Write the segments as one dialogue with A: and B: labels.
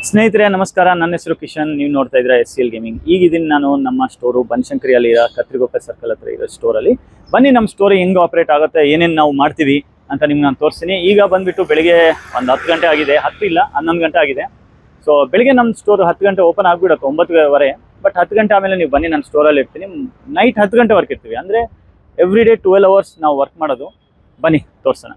A: ಸ್ನೇಹಿತರೆ ನಮಸ್ಕಾರ, ನನ್ನ ಹೆಸರು ಕಿಶನ್. ನೀವು ನೋಡ್ತಾ ಇದ್ದೀರಾ SCL ಗೇಮಿಂಗ್. ಈಗ ಇದೀನಿ ನಾನು ನಮ್ಮ ಸ್ಟೋರು ಬನಶಂಕರಿಯಲ್ಲಿ ಇರೋ ಕತ್ರಿಗುಪ್ಪೆ ಸರ್ಕಲ್ ಹತ್ರ ಇರೋ ಸ್ಟೋರಲ್ಲಿ. ಬನ್ನಿ ನಮ್ಮ ಸ್ಟೋರ್ ಹೆಂಗೆ ಆಪ್ರೇಟ್ ಆಗುತ್ತೆ, ಏನೇನು ನಾವು ಮಾಡ್ತೀವಿ ಅಂತ ನಿಮ್ಗೆ ನಾನು ತೋರಿಸ್ತೀನಿ. ಈಗ ಬಂದುಬಿಟ್ಟು ಬೆಳಿಗ್ಗೆ ಒಂದು 10 ಗಂಟೆ ಆಗಿದೆ, 10 ಇಲ್ಲ 11 ಗಂಟೆ ಆಗಿದೆ. ಸೊ ಬೆಳಿಗ್ಗೆ ನಮ್ಮ ಸ್ಟೋರ್ 10 ಗಂಟೆ ಓಪನ್ ಆಗಿಬಿಡುತ್ತೆ, 9:15. ಬಟ್ 10 ಗಂಟೆ ಆಮೇಲೆ ನೀವು ಬನ್ನಿ, ನನ್ನ ಸ್ಟೋರಲ್ಲಿ ಇರ್ತೀನಿ. ನೈಟ್ 10 ಗಂಟೆವರೆಗೆ ಇರ್ತೀವಿ, ಅಂದರೆ ಎವ್ರಿ ಡೇ 12 ಅವರ್ಸ್ ನಾವು ವರ್ಕ್ ಮಾಡೋದು. ಬನ್ನಿ ತೋರಿಸೋಣ.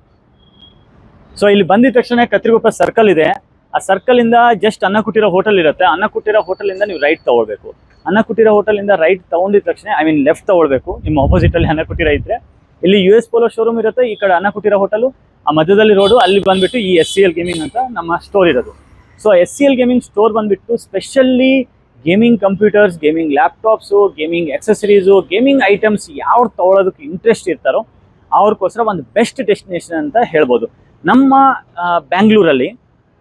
A: ಸೊ ಇಲ್ಲಿ ಬಂದಿದ ತಕ್ಷಣ ಕತ್ರಿಗುಪ್ಪೆ ಸರ್ಕಲ್ ಇದೆ. ಆ ಸರ್ಕಲಿಂದ ಜಸ್ಟ್ ಅನ್ನ ಕುಟ್ಟಿರೋ ಹೋಟೆಲ್ ಇರುತ್ತೆ. ಅನ್ನ ಕುಟ್ಟಿರೋ ಹೋಟೆಲಿಂದ ನೀವು ರೈಟ್ ತೊಗೊಳ್ಬೇಕು. ಅನ್ನ ಕುಟ್ಟಿರೋ ಹೋಟೆಲಿಂದ ರೈಟ್ ತೊಗೊಂಡಿದ ತಕ್ಷಣ ಲೆಫ್ಟ್ ತೊಗೊಳ್ಬೇಕು. ನಿಮ್ಮ ಆಪೋಸಿಟಲ್ಲಿ ಅನ್ನ ಕುಟ್ಟಿರೋ ಇದ್ರೆ ಇಲ್ಲಿ US ಪೋಲೋ ಶೋರೂಮ್ ಇರುತ್ತೆ. ಈ ಕಡೆ ಅನ್ನ ಕುಟ್ಟಿರೋ ಹೋಟೆಲು, ಆ ಮಧ್ಯದಲ್ಲಿ ರೋಡು, ಅಲ್ಲಿ ಬಂದುಬಿಟ್ಟು ಈ SCL ಗೇಮಿಂಗ್ ಅಂತ ನಮ್ಮ ಸ್ಟೋರ್ ಇರೋದು. ಸೊ SCL ಗೇಮಿಂಗ್ ಸ್ಟೋರ್ ಬಂದುಬಿಟ್ಟು specially gaming computers, gaming laptops, gaming accessories, gaming items ಯಾವ್ದು ತೊಗೊಳೋದಕ್ಕೆ ಇಂಟ್ರೆಸ್ಟ್ ಇರ್ತಾರೋ ಅವ್ರಿಗೋಸ್ಕರ ಒಂದು ಬೆಸ್ಟ್ ಡೆಸ್ಟಿನೇಷನ್ ಅಂತ ಹೇಳ್ಬೋದು. ನಮ್ಮ ಬ್ಯಾಂಗ್ಳೂರಲ್ಲಿ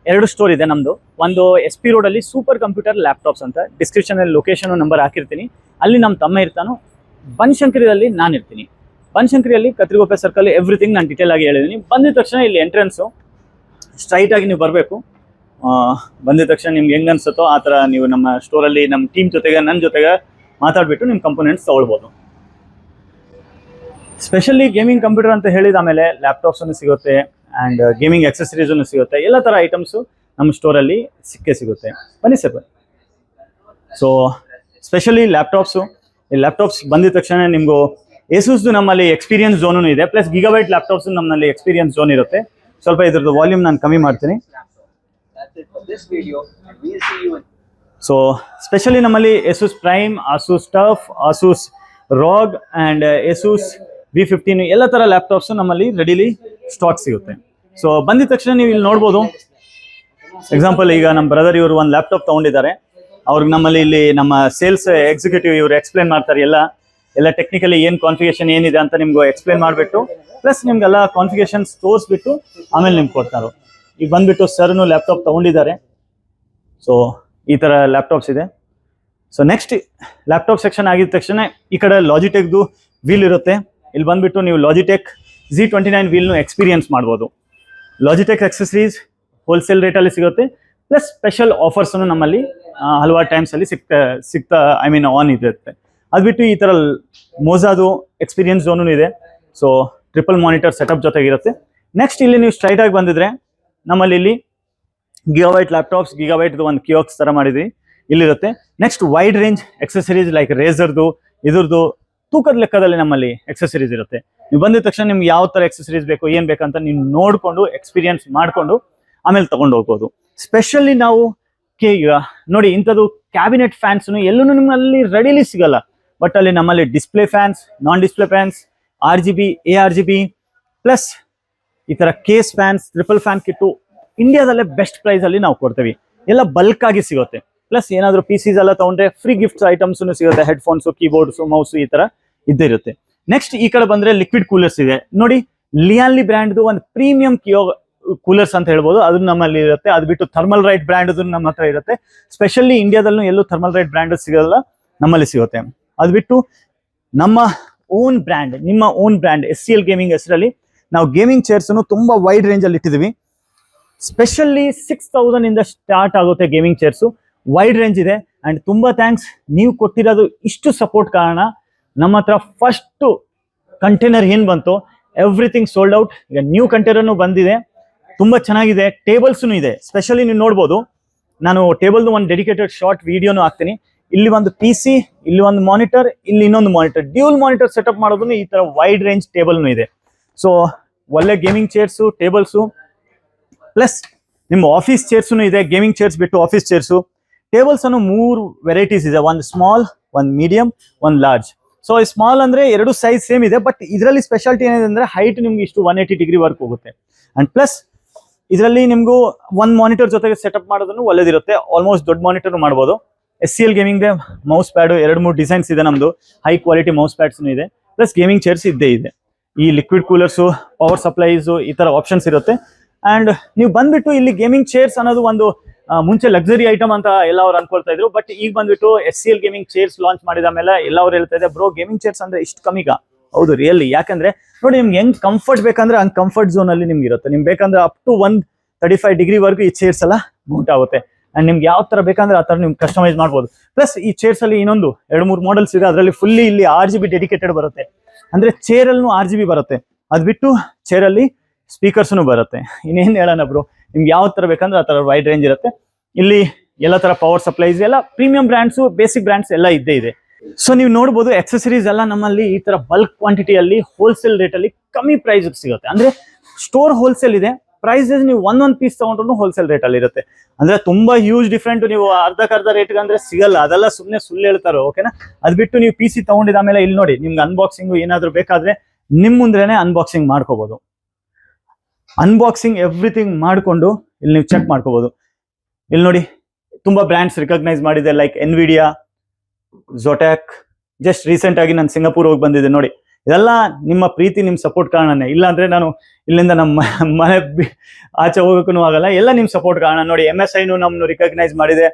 A: 2 ಸ್ಟೋರ್ ಇದೆ ನಮ್ಮದು. ಒಂದು SP ರೋಡಲ್ಲಿ ಸೂಪರ್ ಕಂಪ್ಯೂಟರ್ ಲ್ಯಾಪ್ಟಾಪ್ಸ್ ಅಂತ, ಡಿಸ್ಕ್ರಿಪ್ಷನಲ್ಲಿ ಲೊಕೇಶನ್ ನಂಬರ್ ಹಾಕಿರ್ತೀನಿ. ಅಲ್ಲಿ ನಮ್ಮ ತಮ್ಮ ಇರ್ತಾನೋ. ಬನಶಂಕರಿಯಲ್ಲಿ ನಾನು ಇರ್ತೀನಿ. ಬನಶಂಕರಿಯಲ್ಲಿ ಕತ್ರಿಗುಪ್ಪೆ ಸರ್ಕಲ್ ಎವ್ರಿಥಿಂಗ್ ನಾನು ಡೀಟೇಲ್ ಆಗಿ ಹೇಳಿದ್ದೀನಿ. ಬಂದಿದ ತಕ್ಷಣ ಇಲ್ಲಿ ಎಂಟ್ರೆನ್ಸು ಸ್ಟ್ರೈಟಾಗಿ ನೀವು ಬರಬೇಕು. ಬಂದಿದ ತಕ್ಷಣ ನಿಮ್ಗೆ ಹೆಂಗೆ ಅನ್ಸುತ್ತೋ ಆ ಥರ ನೀವು ನಮ್ಮ ಸ್ಟೋರಲ್ಲಿ ನಮ್ಮ ಟೀಮ್ ಜೊತೆಗೆ, ನನ್ನ ಜೊತೆಗೆ ಮಾತಾಡಿಬಿಟ್ಟು ನಿಮ್ಮ ಕಂಪೋನೆಂಟ್ಸ್ ತೊಗೊಳ್ಬೋದು. ಸ್ಪೆಷಲಿ ಗೇಮಿಂಗ್ ಕಂಪ್ಯೂಟರ್ ಅಂತ ಹೇಳಿದ ಆಮೇಲೆ ಲ್ಯಾಪ್ಟಾಪ್ಸನ್ನು ಸಿಗುತ್ತೆ, ಆ್ಯಂಡ್ ಗೇಮಿಂಗ್ ಎಕ್ಸೆಸರೀಸನ್ನು ಸಿಗುತ್ತೆ. ಎಲ್ಲ ಥರ ಐಟಮ್ಸು ನಮ್ಮ ಸ್ಟೋರಲ್ಲಿ ಸಿಗುತ್ತೆ. ಬನ್ನಿ ಸರ್, ಬನ್ನಿ. ಸೊ ಸ್ಪೆಷಲಿ ಲ್ಯಾಪ್ಟಾಪ್ಸು, ಈ ಲ್ಯಾಪ್ಟಾಪ್ಸ್ ಬಂದಿದ ತಕ್ಷಣ ನಿಮಗೂ ಏಸೂಸ್ದು ನಮ್ಮಲ್ಲಿ ಎಕ್ಸ್ಪೀರಿಯನ್ಸ್ ಝೋನು ಇದೆ, ಪ್ಲಸ್ ಗಿಗಾಬೈಟ್ ಲ್ಯಾಪ್ಟಾಪ್ಸು ನಮ್ಮಲ್ಲಿ ಎಕ್ಸ್ಪೀರಿಯನ್ಸ್ ಝೋನ್ ಇರುತ್ತೆ. ಸ್ವಲ್ಪ ಇದ್ರದ್ದು ವಾಲ್ಯೂಮ್ ನಾನು ಕಮ್ಮಿ ಮಾಡ್ತೀನಿ. ಸೊ ಸ್ಪೆಷಲಿ ನಮ್ಮಲ್ಲಿ Asus Prime, Asus TUF, Asus ROG and Asus V15 ಎಲ್ಲ ಥರ ಲ್ಯಾಪ್ಟಾಪ್ಸು ನಮ್ಮಲ್ಲಿ ರೆಡಿಲಿ ಸ್ಟಾಕ್ ಸಿಗುತ್ತೆ. ಸೊ ಬಂದಿದ ತಕ್ಷಣ ನೀವು ಇಲ್ಲಿ ನೋಡ್ಬೋದು. ಎಕ್ಸಾಂಪಲ್, ಈಗ ನಮ್ಮ ಬ್ರದರ್ ಇವರು ಒಂದು ಲ್ಯಾಪ್ಟಾಪ್ ತೊಗೊಂಡಿದ್ದಾರೆ. ಅವ್ರಿಗೆ ನಮ್ಮಲ್ಲಿ ಇಲ್ಲಿ ನಮ್ಮ ಸೇಲ್ಸ್ ಎಕ್ಸಿಕ್ಯೂಟಿವ್ ಇವರು ಎಕ್ಸ್ಪ್ಲೇನ್ ಮಾಡ್ತಾರೆ. ಎಲ್ಲ ಟೆಕ್ನಿಕಲಿ ಏನು ಕಾನ್ಫಿಗೇಷನ್ ಏನಿದೆ ಅಂತ ನಿಮ್ಗೆ ಎಕ್ಸ್ಪ್ಲೇನ್ ಮಾಡಿಬಿಟ್ಟು, ಪ್ಲಸ್ ನಿಮ್ಗೆಲ್ಲ ಕಾನ್ಫಿಗೇಷನ್ಸ್ ತೋರಿಸ್ಬಿಟ್ಟು ಆಮೇಲೆ ನಿಮ್ಗೆ ಕೊಡ್ತಾರೆ. ಈಗ ಬಂದುಬಿಟ್ಟು ಸರ್ನು ಲ್ಯಾಪ್ಟಾಪ್ ತೊಗೊಂಡಿದ್ದಾರೆ. ಸೊ ಈ ಥರ ಲ್ಯಾಪ್ಟಾಪ್ಸ್ ಇದೆ. ಸೊ ನೆಕ್ಸ್ಟ್ ಲ್ಯಾಪ್ಟಾಪ್ ಸೆಕ್ಷನ್ ಆಗಿದ ತಕ್ಷಣ ಈ ಕಡೆ ಲಾಜಿಟೆಕ್ದು ವೀಲ್ ಇರುತ್ತೆ. ಇಲ್ಲಿ ಬಂದುಬಿಟ್ಟು ನೀವು ಲಾಜಿಟೆಕ್ Z29 ವೀಲ್ನು ಎಕ್ಸ್ಪೀರಿಯನ್ಸ್ ಮಾಡ್ಬೋದು. ಲಾಜಿಟೆಕ್ ಎಕ್ಸೆಸರೀಸ್ ಹೋಲ್ಸೇಲ್ ರೇಟಲ್ಲಿ ಸಿಗುತ್ತೆ, ಪ್ಲಸ್ ಸ್ಪೆಷಲ್ ಆಫರ್ಸನ್ನು ನಮ್ಮಲ್ಲಿ ಹಲವಾರು ಟೈಮ್ಸಲ್ಲಿ ಸಿಗ್ತಾ ಆನ್ ಇರುತ್ತೆ. ಅದು ಬಿಟ್ಟು ಈ ಥರ ಮೋಜಾದು ಎಕ್ಸ್ಪೀರಿಯನ್ಸ್ ಝೋನು ಇದೆ. ಸೊ ಟ್ರಿಪಲ್ ಮಾನಿಟರ್ ಸೆಟಪ್ ಜೊತೆಗಿರುತ್ತೆ. ನೆಕ್ಸ್ಟ್ ಇಲ್ಲಿ ನೀವು ಸ್ಟ್ರೈಟಾಗಿ ಬಂದಿದ್ರೆ ನಮ್ಮಲ್ಲಿ ಇಲ್ಲಿ ಗಿಗಾಬೈಟ್ ಲ್ಯಾಪ್ಟಾಪ್ಸ್, ಗಿಗಾಬೈಟ್ದು ಒಂದು ಕಿಯೋಕ್ಸ್ ಥರ ಮಾಡಿದ್ವಿ, ಇಲ್ಲಿರುತ್ತೆ. Next wide range accessories like ರೇಸರ್ದು, ಇದ್ರದ್ದು ತೂಕದ ಲೆಕ್ಕದಲ್ಲಿ ನಮ್ಮಲ್ಲಿ ಎಕ್ಸೆಸರೀಸ್ ಇರುತ್ತೆ. ನೀವು ಬಂದಿದ ತಕ್ಷಣ ನಿಮ್ಗೆ ಯಾವ ಥರ ಎಕ್ಸೆಸರೀಸ್ ಬೇಕು, ಏನು ಬೇಕಂತ ನೀವು ನೋಡಿಕೊಂಡು ಎಕ್ಸ್ಪೀರಿಯನ್ಸ್ ಮಾಡಿಕೊಂಡು ಆಮೇಲೆ ತೊಗೊಂಡು ಹೋಗ್ಬೋದು. ಸ್ಪೆಷಲಿ ನಾವು ಈಗ ನೋಡಿ, ಇಂಥದ್ದು ಕ್ಯಾಬಿನೆಟ್ ಫ್ಯಾನ್ಸ್ನು ಎಲ್ಲೂ ನಿಮ್ಮಲ್ಲಿ ರೆಡಿಲಿ ಸಿಗಲ್ಲ. ಬಟ್ ಅಲ್ಲಿ ನಮ್ಮಲ್ಲಿ display fans, non display fans, RGB, ARGB, plus ಈ ಥರ case fans, triple fan kit ಇಂಡಿಯಾದಲ್ಲೇ ಬೆಸ್ಟ್ ಪ್ರೈಸಲ್ಲಿ ನಾವು ಕೊಡ್ತೀವಿ. ಎಲ್ಲ ಬಲ್ಕ್ ಆಗಿ ಸಿಗುತ್ತೆ. ಪ್ಲಸ್ ಏನಾದರೂ PCs ಎಲ್ಲ ತೊಗೊಂಡ್ರೆ ಫ್ರೀ ಗಿಫ್ಟ್ಸ್ ಐಟಮ್ಸು ಸಿಗುತ್ತೆ. ಹೆಡ್ಫೋನ್ಸು, ಕೀಬೋರ್ಡ್ಸು, ಮೌಸು ಈ ಥರ ಇದ್ದೇ ಇರುತ್ತೆ. ನೆಕ್ಸ್ಟ್ ಈ ಕಡೆ ಬಂದರೆ ಲಿಕ್ವಿಡ್ ಕೂಲರ್ಸ್ ಇದೆ ನೋಡಿ. ಲಿಯಾನ್ಲಿ ಬ್ರ್ಯಾಂಡ್ದು ಒಂದು ಪ್ರೀಮಿಯಂ ಕೂಲರ್ಸ್ ಅಂತ ಹೇಳ್ಬೋದು, ಅದು ನಮ್ಮಲ್ಲಿ ಇರುತ್ತೆ. ಅದು ಬಿಟ್ಟು ಥರ್ಮಲ್ ರೈಟ್ ಬ್ರ್ಯಾಂಡ್ ನಮ್ಮ ಹತ್ರ ಇರುತ್ತೆ. ಸ್ಪೆಷಲಿ ಇಂಡಿಯಾದಲ್ಲೂ ಎಲ್ಲೂ ಥರ್ಮಲ್ ರೈಟ್ ಬ್ರ್ಯಾಂಡ್ ಸಿಗಲ್ಲ, ನಮ್ಮಲ್ಲಿ ಸಿಗುತ್ತೆ. ಅದು ಬಿಟ್ಟು ನಮ್ಮ ಓನ್ ಬ್ರ್ಯಾಂಡ್, ನಿಮ್ಮ ಓನ್ ಬ್ರ್ಯಾಂಡ್ SCL ಗೇಮಿಂಗ್ ಹೆಸರಲ್ಲಿ ನಾವು ಗೇಮಿಂಗ್ ಚೇರ್ಸನ್ನು ತುಂಬ ವೈಡ್ ರೇಂಜಲ್ಲಿ ಇಟ್ಟಿದ್ದೀವಿ. ಸ್ಪೆಷಲಿ 6000 ಇಂದ ಸ್ಟಾರ್ಟ್ ಆಗುತ್ತೆ ಗೇಮಿಂಗ್ ಚೇರ್ಸು. ವೈಡ್ ರೇಂಜ್ ಇದೆ. ಆ್ಯಂಡ್ ತುಂಬ ಥ್ಯಾಂಕ್ಸ್, ನೀವು ಕೊಟ್ಟಿರೋದು ಇಷ್ಟು ಸಪೋರ್ಟ್ ಕಾರಣ ನಮ್ಮ ಹತ್ರ ಫಸ್ಟು ಕಂಟೈನರ್ ಏನು ಬಂತು, ಎವ್ರಿಥಿಂಗ್ ಸೋಲ್ಡ್ ಔಟ್. ಈಗ ನ್ಯೂ ಕಂಟೈನರ್ನು ಬಂದಿದೆ, ತುಂಬ ಚೆನ್ನಾಗಿದೆ. ಟೇಬಲ್ಸೂ ಇದೆ. ಸ್ಪೆಷಲಿ ನೀವು ನೋಡ್ಬೋದು, ನಾನು ಟೇಬಲ್ದು ಒಂದು ಡೆಡಿಕೇಟೆಡ್ ಶಾರ್ಟ್ ವಿಡಿಯೋನು ಹಾಕ್ತೀನಿ. ಇಲ್ಲಿ ಒಂದು PC, ಇಲ್ಲಿ ಒಂದು ಮಾನಿಟರ್, ಇಲ್ಲಿ ಇನ್ನೊಂದು ಮಾನಿಟರ್, ಡ್ಯೂಲ್ ಮಾನಿಟರ್ ಸೆಟಪ್ ಮಾಡೋದನ್ನು ಈ ಥರ ವೈಡ್ ರೇಂಜ್ ಟೇಬಲ್ನು ಇದೆ. ಸೊ ಒಳ್ಳೆ ಗೇಮಿಂಗ್ ಚೇರ್ಸು, ಟೇಬಲ್ಸು, ಪ್ಲಸ್ ನಿಮ್ಮ ಆಫೀಸ್ ಚೇರ್ಸೂ ಇದೆ. ಗೇಮಿಂಗ್ ಚೇರ್ಸ್ ಬಿಟ್ಟು ಆಫೀಸ್ ಚೇರ್ಸು, ಟೇಬಲ್ಸ್ ಅನ್ನು 3 ವೆರೈಟೀಸ್ ಇದೆ. ಒಂದು ಸ್ಮಾಲ್, ಒಂದು ಮೀಡಿಯಂ, ಒಂದು ಲಾರ್ಜ್. ಸೊ ಈ ಸ್ಮಾಲ್ ಅಂದರೆ 2 ಸೈಜ್ ಸೇಮ್ ಇದೆ. ಬಟ್ ಇದರಲ್ಲಿ ಸ್ಪೆಷಾಲಿಟಿ ಏನಿದೆ ಅಂದರೆ ಹೈಟ್ ನಿಮ್ಗೆ ಇಷ್ಟು 180 ಡಿಗ್ರಿ ವರ್ಕ್ ಹೋಗುತ್ತೆ. ಆ್ಯಂಡ್ ಪ್ಲಸ್ ಇದರಲ್ಲಿ ನಿಮಗೂ ಒಂದು ಮಾನಿಟರ್ ಜೊತೆಗೆ ಸೆಟಪ್ ಮಾಡೋದನ್ನು ಒಳ್ಳೆದಿರುತ್ತೆ. ಆಲ್ಮೋಸ್ಟ್ ದೊಡ್ಡ ಮಾನಿಟರ್ ಮಾಡ್ಬೋದು. SCL gaming mouse pad 2-3 designs ಇದೆ ನಮ್ಮದು. ಹೈ ಕ್ವಾಲಿಟಿ ಮೌಸ್ ಪ್ಯಾಡ್ಸ್ನು ಇದೆ, ಪ್ಲಸ್ ಗೇಮಿಂಗ್ ಚೇರ್ಸ್ ಇದ್ದೇ ಇದೆ. ಈ ಲಿಕ್ವಿಡ್ ಕೂಲರ್ಸು, ಪವರ್ ಸಪ್ಲೈಸು, ಈ ಥರ ಆಪ್ಷನ್ಸ್ ಇರುತ್ತೆ. ಆ್ಯಂಡ್ ನೀವು ಬಂದುಬಿಟ್ಟು ಇಲ್ಲಿ ಗೇಮಿಂಗ್ ಚೇರ್ಸ್ ಅನ್ನೋದು ಒಂದು ಮುಂಚೆ ಲಕ್ಸರಿ ಐಟಮ್ ಅಂತ ಎಲ್ಲ ಅವ್ರು ಅನ್ಕೊಳ್ತಾ ಇದ್ರು. ಬಟ್ ಈಗ ಬಂದ್ಬಿಟ್ಟು SCL ಗೇಮಿಂಗ್ ಚೇರ್ಸ್ ಲಾಂಚ್ ಮಾಡಿದ ಮೇಲೆ ಎಲ್ಲ ಅವ್ರು ಹೇಳ್ತಾ ಇದೆ, ಬ್ರೋ ಗೇಮಿಂಗ್ ಚೇರ್ಸ್ ಅಂದ್ರೆ ಇಷ್ಟು ಕಮ್ಮಿಗ? ಹೌದು, ರಿಯಲಿ. ಯಾಕಂದ್ರೆ ನೋಡಿ, ನಿಮ್ಗೆ ಹೆಂಗ್ ಕಂಫರ್ಟ್ ಬೇಕಂದ್ರೆ ಹಂಗ್ ಕಂಫರ್ಟ್ ಝೋನ್ ಅಲ್ಲಿ ನಿಮ್ಗೆ ಇರುತ್ತೆ. ನಿಮ್ಗೆ ಬೇಕಂದ್ರೆ ಅಪ್ ಟು 135 ಡಿಗ್ರಿ ವರ್ಗು ಈ ಚೇರ್ಸ್ ಎಲ್ಲ ಮೌಂಟ್ ಆಗುತ್ತೆ. ಅಂಡ್ ನಿಮ್ಗೆ ಯಾವ ತರ ಬೇಕಂದ್ರೆ ಆ ತರ ನೀವು ಕಸ್ಟಮೈಸ್ ಮಾಡ್ಬೋದು. ಪ್ಲಸ್ ಈ ಚೇರ್ಸ್ ಅಲ್ಲಿ ಇನ್ನೊಂದು 2-3 ಮಾಡಲ್ಸ್ ಇದೆ, ಅದರಲ್ಲಿ ಫುಲ್ಲಿ ಇಲ್ಲಿ RGB ಡೆಡಿಕೇಟೆಡ್ ಬರುತ್ತೆ, ಅಂದ್ರೆ ಚೇರ್ ಅಲ್ಲೂ RGB ಬರುತ್ತೆ. ಅದ್ ಬಿಟ್ಟು ಚೇರ್ ಅಲ್ಲಿ ಸ್ಪೀಕರ್ಸ್ನು ಬರುತ್ತೆ. ಇನ್ನೇನ್ ಹೇಳೋಣ ಬ್ರೋ, ನಿಮ್ಗೆ ಯಾವ ತರ ಬೇಕಂದ್ರೆ ಆ ತರ ವೈಡ್ ರೇಂಜ್ ಇರುತ್ತೆ. ಇಲ್ಲಿ ಎಲ್ಲ ತರ ಪವರ್ ಸಪ್ಲೈಸ್, ಎಲ್ಲ ಪ್ರೀಮಿಯಂ ಬ್ರ್ಯಾಂಡ್ಸ್, ಬೇಸಿಕ್ ಬ್ರ್ಯಾಂಡ್ಸ್ ಎಲ್ಲ ಇದ್ದೇ ಇದೆ. ಸೊ ನೀವು ನೋಡಬಹುದು ಎಕ್ಸೆಸರೀಸ್ ಎಲ್ಲ ನಮ್ಮಲ್ಲಿ ಈ ತರ ಬಲ್ಕ್ ಕ್ವಾಂಟಿಟಿಯಲ್ಲಿ ಹೋಲ್ಸೇಲ್ ರೇಟ್ ಅಲ್ಲಿ ಕಮ್ಮಿ ಪ್ರೈಸ್ ಸಿಗುತ್ತೆ. ಅಂದ್ರೆ ಸ್ಟೋರ್ ಹೋಲ್ಸೇಲ್ ಇದೆ, ಪ್ರೈಸಸ್ ನೀವು ಒಂದೊಂದು ಪೀಸ್ ತಗೊಂಡ್ರು ಹೋಲ್ಸೇಲ್ ರೇಟ್ ಅಲ್ಲಿ ಇರುತ್ತೆ. ಅಂದ್ರೆ ತುಂಬಾ ಹ್ಯೂಜ್ ಡಿಫ್ರೆಂಟ್, ನೀವು ಅರ್ಧಕ್ಕರ್ಧ ರೇಟ್ ಅಂದ್ರೆ ಸಿಗಲ್ಲ, ಅದೆಲ್ಲ ಸುಮ್ಮನೆ ಸುಳ್ಳು ಹೇಳ್ತಾರೋ. ಓಕೆನಾ, ಅದ್ ಬಿಟ್ಟು ನೀವು PC ತಗೊಂಡಿದ್ದಾಮೇಲೆ ಇಲ್ಲಿ ನೋಡಿ, ನಿಮ್ಗೆ ಅನ್ಬಾಕ್ಸಿಂಗ್ ಏನಾದ್ರು ಬೇಕಾದ್ರೆ ನಿಮ್ ಮುಂದ್ರೇನೆ ಅನ್ಬಾಕ್ಸಿಂಗ್ ಮಾಡ್ಕೋಬಹುದು. ಅನ್ಬಾಕ್ಸಿಂಗ್ ಎವ್ರಿಥಿಂಗ್ ಮಾಡ್ಕೊಂಡು ಇಲ್ಲಿ ನೀವು ಚೆಕ್ ಮಾಡ್ಕೋಬಹುದು. ಇಲ್ಲಿ ನೋಡಿ ತುಂಬಾ ಬ್ರ್ಯಾಂಡ್ಸ್ ರಿಕಗ್ನೈಸ್ ಮಾಡಿದೆ, ಲೈಕ್ ಎನ್ವಿಡಿಯಾ, ಝೊಟ್ಯಾಕ್. ಜಸ್ಟ್ ರೀಸೆಂಟ್ ಆಗಿ ನಾನು ಸಿಂಗಾಪುರ್ ಹೋಗಿ ಬಂದಿದ್ದೆ ನೋಡಿ. ಇದೆಲ್ಲ ನಿಮ್ಮ ಪ್ರೀತಿ, ನಿಮ್ ಸಪೋರ್ಟ್ ಕಾರಣನೇ. ಇಲ್ಲ ಅಂದ್ರೆ ನಾನು ಇಲ್ಲಿಂದ ನಮ್ಮ ಮನೆ ಆಚೆ ಹೋಗಕ್ಕೂ ಆಗಲ್ಲ. ಎಲ್ಲ ನಿಮ್ ಸಪೋರ್ಟ್ ಕಾರಣ. ನೋಡಿ MSIನು ನಮ್ನು ರಿಕಗ್ನೈಸ್ ಮಾಡಿದೆ,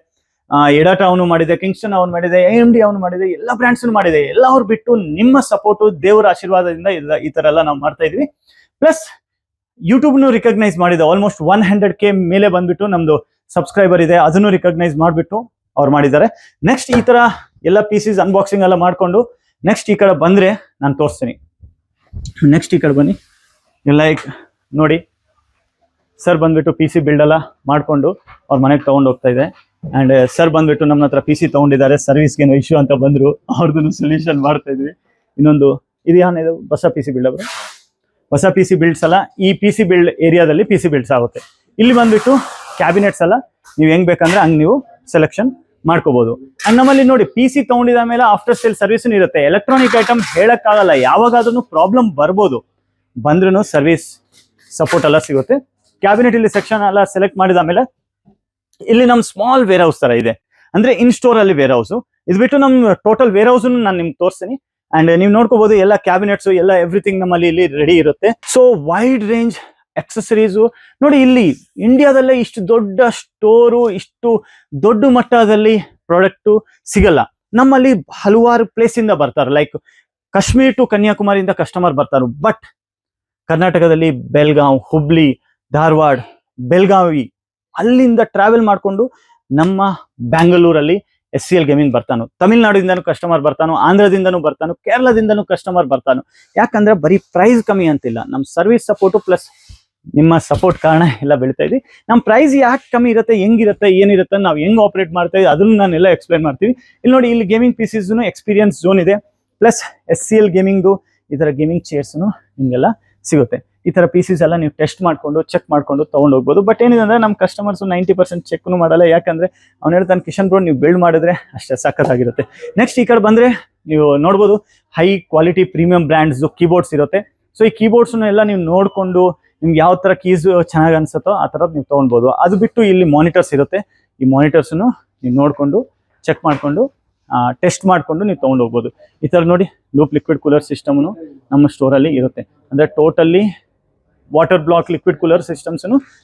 A: ಎಡಾಟ ಅವನು ಮಾಡಿದೆ, ಕಿಂಗ್ಸ್ಟನ್ ಅವನು ಮಾಡಿದೆ, AMD ಅವನು ಮಾಡಿದೆ, ಎಲ್ಲ ಬ್ರ್ಯಾಂಡ್ಸ್ ಮಾಡಿದೆ. ಎಲ್ಲ ಅವ್ರು ಬಿಟ್ಟು ನಿಮ್ಮ ಸಪೋರ್ಟು, ದೇವರ ಆಶೀರ್ವಾದದಿಂದ ಈ ತರ ಎಲ್ಲ ನಾವು ಮಾಡ್ತಾ ಇದ್ವಿ. ಪ್ಲಸ್ ಯೂಟ್ಯೂಬ್ನು ರಿಕಗ್ನೈಸ್ ಮಾಡಿದೆ, ಆಲ್ಮೋಸ್ಟ್ 100K ಮೇಲೆ ಬಂದ್ಬಿಟ್ಟು ನಮ್ದು ಸಬ್ಸ್ಕ್ರೈಬರ್ ಇದೆ, ಅದನ್ನು ರಿಕಗ್ನೈಸ್ ಮಾಡಿಬಿಟ್ಟು ಅವ್ರು ಮಾಡಿದ್ದಾರೆ. ನೆಕ್ಸ್ಟ್ ಈ ತರ ಎಲ್ಲ ಪೀಸಸ್ ಅನ್ಬಾಕ್ಸಿಂಗ್ ಎಲ್ಲ ಮಾಡ್ಕೊಂಡು ನೆಕ್ಸ್ಟ್ ಈ ಕಡೆ ಬಂದ್ರೆ ನಾನು ತೋರಿಸ್ತೀನಿ. ನೆಕ್ಸ್ಟ್ ಈ ಕಡೆ ಬನ್ನಿ. ಲೈಕ್ ನೋಡಿ, ಸರ್ ಬಂದ್ಬಿಟ್ಟು PC ಬಿಲ್ಡ್ ಎಲ್ಲ ಮಾಡ್ಕೊಂಡು ಅವ್ರ ಮನೆಗೆ ತಗೊಂಡು ಹೋಗ್ತಾ ಇದೆ. ಅಂಡ್ ಸರ್ ಬಂದ್ಬಿಟ್ಟು ನಮ್ಮ ಹತ್ರ PC ತಗೊಂಡಿದ್ದಾರೆ, ಸರ್ವಿಸ್ಗೆ ಏನೋ ಇಶ್ಯೂ ಅಂತ ಬಂದ್ರು, ಅವ್ರದ್ದು ಸೊಲ್ಯೂಷನ್ ಮಾಡ್ತಾ ಇದ್ವಿ. ಇನ್ನೊಂದು ಇದು ಏನಿದು ಹೊಸ PC ಬಿಲ್ಡ್ ಅವರು, ಹೊಸ PC ಬಿಲ್ಡ್ಸ್ ಎಲ್ಲ ಈ PC ಬಿಲ್ಡ್ ಏರಿಯಾದಲ್ಲಿ PC ಬಿಲ್ಡ್ಸ್ ಆಗುತ್ತೆ. ಇಲ್ಲಿ ಬಂದ್ಬಿಟ್ಟು ಕ್ಯಾಬಿನೆಟ್ಸ್ ಎಲ್ಲ ನೀವು ಹೆಂಗ್ ಬೇಕಂದ್ರೆ ಹಂಗ್ ನೀವು ಸೆಲೆಕ್ಷನ್ ಮಾಡ್ಕೋಬಹುದು. ಅಂಡ್ ನಮ್ಮಲ್ಲಿ ನೋಡಿ PC ತಗೊಂಡಿದ ಮೇಲೆ ಆಫ್ಟರ್ ಸೇಲ್ ಸರ್ವಿಸ್ ಇರುತ್ತೆ. ಎಲೆಕ್ಟ್ರಾನಿಕ್ ಐಟಮ್ ಹೇಳಕ್ಕಾಗಲ್ಲ, ಯಾವಾಗಾದ್ರೂ ಪ್ರಾಬ್ಲಮ್ ಬರ್ಬೋದು, ಬಂದ್ರೂ ಸರ್ವಿಸ್ ಸಪೋರ್ಟ್ ಎಲ್ಲ ಸಿಗುತ್ತೆ. ಕ್ಯಾಬಿನೆಟ್ ಇಲ್ಲಿ ಸೆಕ್ಷನ್ ಎಲ್ಲ ಸೆಲೆಕ್ಟ್ ಮಾಡಿದ ಮೇಲೆ ಇಲ್ಲಿ ನಮ್ ಸ್ಮಾಲ್ ವೇರ್ ಹೌಸ್ ತರ ಇದೆ, ಅಂದ್ರೆ ಇನ್ ಸ್ಟೋರ್ ಅಲ್ಲಿ ವೇರ್ ಹೌಸ್. ಇದು ಬಿಟ್ಟು ನಮ್ ಟೋಟಲ್ ವೇರ್ ಹೌಸ್ ನಾನು ನಿಮ್ಗೆ ತೋರಿಸ್ತೀನಿ. ಅಂಡ್ ನೀವು ನೋಡ್ಕೋಬಹುದು ಎಲ್ಲ ಕ್ಯಾಬಿನೆಟ್ಸ್ ಎಲ್ಲ ಎವ್ರಿಥಿಂಗ್ ನಮ್ಮಲ್ಲಿ ಇಲ್ಲಿ ರೆಡಿ ಇರುತ್ತೆ. ಸೊ ವೈಡ್ ರೇಂಜ್ ಎಕ್ಸೆಸರೀಸು ನೋಡಿ. ಇಲ್ಲಿ ಇಂಡಿಯಾದಲ್ಲೇ ಇಷ್ಟು ದೊಡ್ಡ ಸ್ಟೋರು, ಇಷ್ಟು ದೊಡ್ಡ ಮಟ್ಟದಲ್ಲಿ ಪ್ರಾಡಕ್ಟ್ ಸಿಗಲ್ಲ. ನಮ್ಮಲ್ಲಿ ಹಲವಾರು ಪ್ಲೇಸ್ ಇಂದ ಬರ್ತಾರೆ, ಲೈಕ್ ಕಾಶ್ಮೀರ್ ಟು ಕನ್ಯಾಕುಮಾರಿಯಿಂದ ಕಸ್ಟಮರ್ ಬರ್ತಾರೆ. ಬಟ್ ಕರ್ನಾಟಕದಲ್ಲಿ ಬೆಲ್ಗಾವ್, ಹುಬ್ಳಿ, ಧಾರವಾಡ, ಬೆಳಗಾವಿ ಅಲ್ಲಿಂದ ಟ್ರಾವೆಲ್ ಮಾಡ್ಕೊಂಡು ನಮ್ಮ ಬ್ಯಾಂಗ್ಳೂರಲ್ಲಿ SCL ಗೇಮಿಂಗ್ ಬರ್ತಾನು, ತಮಿಳ್ನಾಡಿಂದನೂ ಕಸ್ಟಮರ್ ಬರ್ತಾನು, ಆಂಧ್ರದಿಂದನೂ ಬರ್ತಾನು, ಕೇರಳದಿಂದನೂ ಕಸ್ಟಮರ್ ಬರ್ತಾನು. ಯಾಕಂದ್ರೆ ಬರೀ ಪ್ರೈಸ್ ಕಮ್ಮಿ ಅಂತಿಲ್ಲ, ನಮ್ಮ ಸರ್ವಿಸ್ ಸಪೋರ್ಟು ಪ್ಲಸ್ ನಿಮ್ಮ ಸಪೋರ್ಟ್ ಕಾರಣ ಎಲ್ಲ ಬೆಳಿತಾ ಇದ್ವಿ. ನಮ್ಮ ಪ್ರೈಸ್ ಯಾಕೆ ಕಮ್ಮಿ ಇರುತ್ತೆ, ಹೆಂಗಿರುತ್ತೆ, ಏನಿರುತ್ತೆ, ನಾವು ಹೆಂಗ್ ಆಪರೇಟ್ ಮಾಡ್ತಾ ಇದ್ದೀವಿ ಅದನ್ನು ನಾನೆಲ್ಲ ಎಕ್ಸ್ಪ್ಲೈನ್ ಮಾಡ್ತೀವಿ. ಇಲ್ಲಿ ನೋಡಿ, ಇಲ್ಲಿ ಗೇಮಿಂಗ್ PCs ಎಕ್ಸ್ಪೀರಿಯನ್ಸ್ ಝೋನ್ ಇದೆ, ಪ್ಲಸ್ SCL ಗೇಮಿಂಗ್ದು ಈ ತರ ಗೇಮಿಂಗ್ ಚೇರ್ಸ್ನು ನಿಮ್ಗೆಲ್ಲ ಸಿಗುತ್ತೆ. ಈ ತರ PCs ಎಲ್ಲ ನೀವು ಟೆಸ್ಟ್ ಮಾಡ್ಕೊಂಡು ಚೆಕ್ ಮಾಡ್ಕೊಂಡು ತಗೊಂಡು ಹೋಗ್ಬೋದು. ಬಟ್ ಏನಿದೆ ಅಂದ್ರೆ ನಮ್ಮ ಕಸ್ಟಮರ್ಸ್ 90% ಚೆಕ್ನು ಮಾಡಲ್ಲ. ಯಾಕಂದ್ರೆ ಅವ್ನು ಹೇಳ್ತಾನೆ, ಕಿಶನ್ ಬ್ರೋ ನೀವು ಬಿಲ್ಡ್ ಮಾಡಿದ್ರೆ ಅಷ್ಟೇ ಸಖತ್ತಾಗಿರುತ್ತೆ. ನೆಕ್ಸ್ಟ್ ಈ ಕಡೆ ಬಂದ್ರೆ ನೀವು ನೋಡ್ಬೋದು high quality premium brands keyboards ಇರುತ್ತೆ. ಸೊ ಈ ಕೀಬೋರ್ಡ್ಸ್ ಎಲ್ಲ ನೀವು ನೋಡ್ಕೊಂಡು ನಿಮ್ಗೆ ಯಾವ ತರ ಕೀಸ್ ಚೆನ್ನಾಗಿ ಅನ್ಸುತ್ತೋ ಆ ತರ ನೀವು ತಗೊಳ್ಬೋದು. ಅದು ಬಿಟ್ಟು ಇಲ್ಲಿ ಮಾನಿಟರ್ಸ್ ಇರುತ್ತೆ, ಈ ಮಾನಿಟರ್ಸ್ನು ನೀವು ನೋಡ್ಕೊಂಡು ಚೆಕ್ ಮಾಡ್ಕೊಂಡು ಟೆಸ್ಟ್ ಮಾಡ್ಕೊಂಡು ನೀವು ತಗೊಂಡು ಹೋಗ್ಬೋದು. ಈ ತರ ನೋಡಿ ಲೂಪ್ ಲಿಕ್ವಿಡ್ ಕೂಲರ್ ಸಿಸ್ಟಮ್ನು ನಮ್ಮ ಸ್ಟೋರಲ್ಲಿ ಇರುತ್ತೆ. ಅಂದ್ರೆ totally water block liquid cooler systems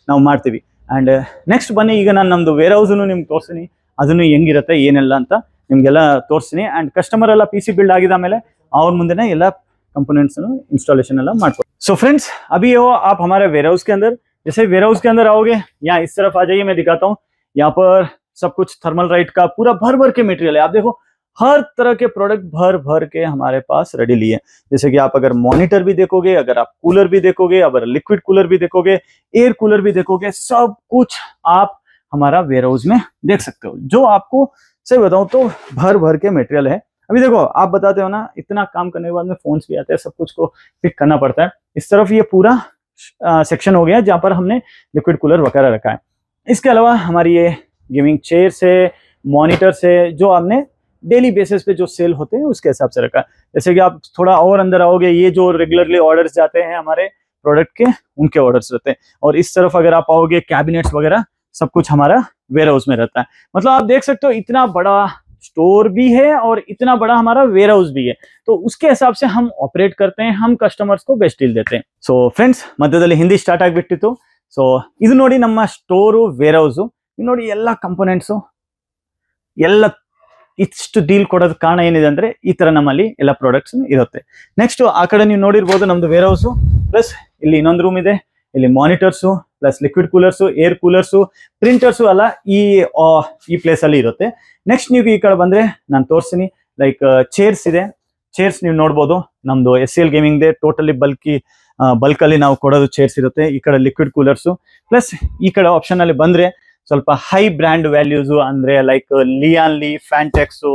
A: ನಾವು ಮಾಡ್ತೀವಿ. ಅಂಡ್ ನೆಕ್ಸ್ಟ್ ಬನ್ನಿ, ಈಗ ನಾನು ನಮ್ದು ವೇರ್ ಹೌಸ್ ನಿಮ್ಗೆ ತೋರಿಸ್ತೀನಿ, ಅದನ್ನು ಹೆಂಗಿರುತ್ತೆ ಏನೆಲ್ಲ ಅಂತ ನಿಮ್ಗೆಲ್ಲ ತೋರಿಸ್ತೀನಿ. ಅಂಡ್ ಕಸ್ಟಮರ್ ಎಲ್ಲ PC ಬಿಲ್ಡ್ ಆಗಿದ ಮೇಲೆ ಅವ್ರ ಮುಂದೆನೆ ಎಲ್ಲ कंपोनेंट्स इंस्टॉलेशन एला ಮಾಡ್ಕೊ. सो फ्रेंड्स, अभी हो आप हमारे वेयर हाउस के अंदर. जैसे वेयर हाउस के अंदर आओगे, यहाँ इस तरफ आ जाइए, मैं दिखाता हूँ. यहाँ पर सब कुछ थर्मल राइट का पूरा भर भर के मटेरियल है. आप देखो हर तरह के प्रोडक्ट भर भर के हमारे पास रेडी है. जैसे कि आप अगर मॉनिटर भी देखोगे, अगर आप कूलर भी देखोगे, अगर लिक्विड कूलर भी देखोगे, एयर कूलर भी देखोगे, सब कुछ आप हमारा वेयर हाउस में देख सकते हो. जो आपको सही बताऊं तो भर भर के मटेरियल है. अभी देखो आप बताते हो ना, इतना काम करने के बाद में फोन्स भी आते हैं, सब कुछ को पिक करना पड़ता है. इस तरफ ये पूरा सेक्शन हो गया जहाँ पर हमने लिक्विड कूलर वगैरह रखा है. इसके अलावा हमारी ये गेमिंग चेयर से, मॉनिटर से, जो हमने डेली बेसिस पे जो सेल होते हैं उसके हिसाब से रखा है. जैसे कि आप थोड़ा और अंदर आओगे, ये जो रेगुलरली ऑर्डर्स जाते हैं हमारे प्रोडक्ट के, उनके ऑर्डर्स रहते हैं. और इस तरफ अगर आप आओगे, कैबिनेट्स वगैरह सब कुछ हमारा वेयर हाउस में रहता है. मतलब आप देख सकते हो इतना बड़ा स्टोर भी है और इतना बड़ा हमारा वेयर हाउस भी है. तो उसके हिसाब से हम ऑपरेट करते हैं, हम कस्टमर्स को बेस्ट डील देते हैं. सो फ्रेंड्स, ಮಧ್ಯದಲ್ಲಿ ಹಿಂದಿ ಸ್ಟಾರ್ಟ್ ಆಗಿಬಿಟ್ಟಿತ್ತು. ಸೊ ಇದು ನೋಡಿ ನಮ್ಮ ಸ್ಟೋರು, ವೇರ್ ಹೌಸು. ನೋಡಿ ಎಲ್ಲ ಕಂಪೋನೆಂಟ್ಸು ಎಲ್ಲ ಇಷ್ಟು ಡೀಲ್ ಕೊಡೋದು ಕಾರಣ ಏನಿದೆ ಅಂದ್ರೆ ಈ ತರ ನಮ್ಮಲ್ಲಿ ಎಲ್ಲ ಪ್ರಾಡಕ್ಟ್ಸ್ ಇರುತ್ತೆ. ನೆಕ್ಸ್ಟ್ ಆ ಕಡೆ ನೀವು ನೋಡಿರ್ಬೋದು ನಮ್ದು ವೇರ್ ಹೌಸು, ಪ್ಲಸ್ ಇಲ್ಲಿ ಇನ್ನೊಂದು ರೂಮ್ ಇದೆ, ಇಲ್ಲಿ ಮಾನಿಟರ್ಸು ಪ್ಲಸ್ ಲಿಕ್ವಿಡ್ ಕೂಲರ್ಸು, ಏರ್ ಕೂಲರ್ಸು, ಪ್ರಿಂಟರ್ಸು ಎಲ್ಲ ಈ ಪ್ಲೇಸ್ ಅಲ್ಲಿ ಇರುತ್ತೆ. ನೆಕ್ಸ್ಟ್ ನೀವು ಈ ಕಡೆ ಬಂದ್ರೆ ನಾನು ತೋರಿಸ್ತೀನಿ, ಲೈಕ್ ಚೇರ್ಸ್ ಇದೆ. ಚೇರ್ಸ್ ನೀವು ನೋಡ್ಬೋದು, ನಮ್ದು SCL ಗೇಮಿಂಗ್ ಟೋಟಲಿ ಬಲ್ಕಲ್ಲಿ ನಾವು ಕೊಡೋದು ಚೇರ್ಸ್ ಇರುತ್ತೆ. ಈ ಕಡೆ ಲಿಕ್ವಿಡ್ ಕೂಲರ್ಸು, ಪ್ಲಸ್ ಈ ಕಡೆ ಆಪ್ಷನ್ ಅಲ್ಲಿ ಬಂದ್ರೆ ಸ್ವಲ್ಪ ಹೈ ಬ್ರ್ಯಾಂಡ್ ವ್ಯಾಲ್ಯೂಸು ಅಂದ್ರೆ ಲೈಕ್ ಲಿಯಾನ್ಲಿ, ಫ್ಯಾಂಟೆಕ್ಸು,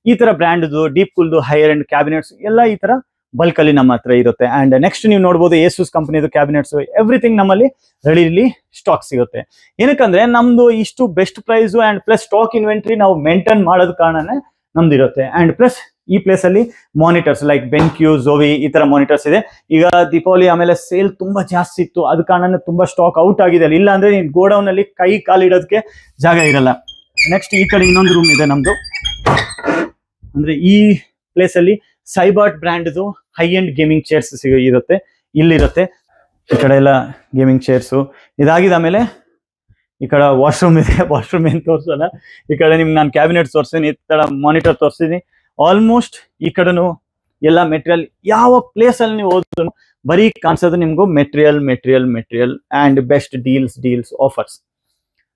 A: ಈ ತರ ಬ್ರ್ಯಾಂಡ್ದು ಡೀಪ್ ಕೂಲ್ದು ಹೈಯರ್ ಎಂಡ್ ಕ್ಯಾಬಿನೆಟ್ಸ್ ಎಲ್ಲ ಈ ತರ ಬಲ್ಕ್ ಅಲ್ಲಿ ನಮ್ಮ ಹತ್ರ ಇರುತ್ತೆ. ಅಂಡ್ ನೆಕ್ಸ್ಟ್ ನೀವು ನೋಡ್ಬೋದು ಏಸೂಸ್ ಕಂಪನಿದು ಕ್ಯಾಬಿನೆಟ್ಸ್, ಎವ್ರಿಥಿಂಗ್ ನಮ್ಮಲ್ಲಿ ರೆಡಿಲಿ ಸ್ಟಾಕ್ ಸಿಗುತ್ತೆ. ಏನಕ್ಕಂದ್ರೆ ನಮ್ದು ಇಷ್ಟು best price and plus stock inventory ನಾವು ಮೇಂಟೈನ್ ಮಾಡೋದ್ ಕಾರಣನೇ ನಮ್ದು ಇರುತ್ತೆ. ಅಂಡ್ ಪ್ಲಸ್ ಈ ಪ್ಲೇಸ್ ಅಲ್ಲಿ ಮಾನಿಟರ್ಸ್ ಲೈಕ್ ಬೆನ್ಕ್ಯೂ, ಝೋವಿ ಈ ತರ ಮಾನಿಟರ್ಸ್ ಇದೆ. ಈಗ ದೀಪಾವಳಿ ಆಮೇಲೆ ಸೇಲ್ ತುಂಬಾ ಜಾಸ್ತಿ ಇತ್ತು, ಅದ ಕಾರಣನೇ ತುಂಬಾ ಸ್ಟಾಕ್ ಔಟ್ ಆಗಿದೆ ಅಲ್ಲಿ. ಇಲ್ಲ ಅಂದ್ರೆ ನೀವು ಗೋಡೌನ್ ಅಲ್ಲಿ ಕೈ ಕಾಲು ಇಡೋದಕ್ಕೆ ಜಾಗ ಇರಲ್ಲ. ನೆಕ್ಸ್ಟ್ ಈ ಕಡೆ ಇನ್ನೊಂದು ರೂಮ್ ಇದೆ ನಮ್ದು, ಅಂದ್ರೆ ಈ ಪ್ಲೇಸ್ ಅಲ್ಲಿ ಸೈಬಾಟ್ ಬ್ರ್ಯಾಂಡ್ದು ಹೈ ಎಂಡ್ ಗೇಮಿಂಗ್ ಚೇರ್ಸ್ ಇರುತ್ತೆ, ಇಲ್ಲಿರುತ್ತೆ. ಈ ಕಡೆ ಎಲ್ಲ ಗೇಮಿಂಗ್ ಚೇರ್ಸು. ಇದಾಗಿದ ಆಮೇಲೆ ಈ ಕಡೆ ವಾಶ್ರೂಮ್ ಇದೆ, ವಾಶ್ರೂಮ್ ಏನ್ ತೋರ್ಸಲ್ಲ. ಈ ಕಡೆ ನಿಮ್ಗೆ ನಾನು ಕ್ಯಾಬಿನೆಟ್ ತೋರಿಸ್ತೀನಿ, ಈ ತರ ಮಾನಿಟರ್ ತೋರಿಸ್ತೀನಿ. ಆಲ್ಮೋಸ್ಟ್ ಈ ಕಡೆನು ಎಲ್ಲ ಮೆಟೀರಿಯಲ್, ಯಾವ ಪ್ಲೇಸ್ ಅಲ್ಲಿ ನೀವು ಹೋದ್ರು ಬರೀ ಕಾಣಿಸೋದು ನಿಮ್ಗೂ material and best deals offers.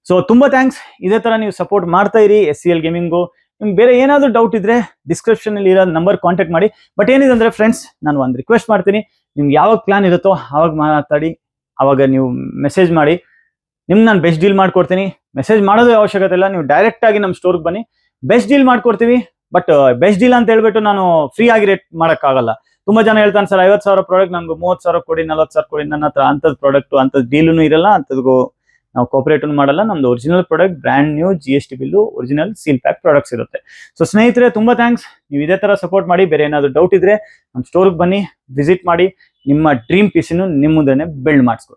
A: So ತುಂಬಾ ಥ್ಯಾಂಕ್ಸ್, ಇದೇ ತರ ನೀವು ಸಪೋರ್ಟ್ ಮಾಡ್ತಾ ಇರಿ SCL ಗೇಮಿಂಗು. ನಿಮ್ಗೆ ಬೇರೆ ಏನಾದ್ರು ಡೌಟ್ ಇದ್ರೆ ಡಿಸ್ಕ್ರಿಪ್ಷನ್ ಅಲ್ಲಿ ಇರೋ ನಂಬರ್ ಕಾಂಟ್ಯಾಕ್ಟ್ ಮಾಡಿ. ಬಟ್ ಏನಿದೆ ಅಂದ್ರೆ ಫ್ರೆಂಡ್ಸ್, ನಾನು ಒಂದು ರಿಕ್ವೆಸ್ಟ್ ಮಾಡ್ತೀನಿ, ನಿಮ್ಗೆ ಯಾವಾಗ ಪ್ಲಾನ್ ಇರುತ್ತೋ ಆವಾಗ ಮಾತಾಡಿ, ಆವಾಗ ನೀವು ಮೆಸೇಜ್ ಮಾಡಿ, ನಿಮ್ಗೆ ನಾನು ಬೆಸ್ಟ್ ಡೀಲ್ ಮಾಡ್ಕೊಡ್ತೀನಿ. ಮೆಸೇಜ್ ಮಾಡೋದು ಅವಶ್ಯಕತೆ ಇಲ್ಲ, ನೀವು ಡೈರೆಕ್ಟ್ ಆಗಿ ನಮ್ಮ ಸ್ಟೋರ್ಗೆ ಬನ್ನಿ, ಬೆಸ್ಟ್ ಡೀಲ್ ಮಾಡ್ಕೊಡ್ತೀವಿ. ಬಟ್ ಬೆಸ್ಟ್ ಡೀಲ್ ಅಂತ ಹೇಳ್ಬಿಟ್ಟು ನಾನು ಫ್ರೀ ಆಗಿ ರೇಟ್ ಮಾಡೋಕ್ಕಾಗಲ್ಲ. ತುಂಬಾ ಜನ ಹೇಳ್ತಾನೆ ಸರ್ 50,000 ಪ್ರಾಡಕ್ಟ್ ನನ್ಗೆ 30,000 ಕೊಡಿ, 40,000 ಕೊಡಿ. ನನ್ನ ಹತ್ರ ಅಂಥದ್ದು ಪ್ರಾಡಕ್ಟ್ ಅಂಥದ್ದು ಡೀಲೂ ಇರಲ್ಲ, ಅಂಥದ್ಗೂ ನಾವು ಕೋಪರೇಟೂ ಮಾಡಲ್ಲ. ನಮ್ದು original product, brand new GST bill, original seal pack products ಇರುತ್ತೆ. ಸೊ ಸ್ನೇಹಿತರೆ ತುಂಬಾ ಥ್ಯಾಂಕ್ಸ್, ನೀವು ಇದೇ ತರ ಸಪೋರ್ಟ್ ಮಾಡಿ. ಬೇರೆ ಏನಾದ್ರು ಡೌಟ್ ಇದ್ರೆ ನಮ್ಮ ಸ್ಟೋರ್ಗೆ ಬನ್ನಿ, ವಿಸಿಟ್ ಮಾಡಿ, ನಿಮ್ಮ ಡ್ರೀಮ್ PC ನಿಮ್ಮ ಮುಂದೆನೆ ಬಿಲ್ಡ್ ಮಾಡಿಸ್ಕೊಳ್ಳಿ.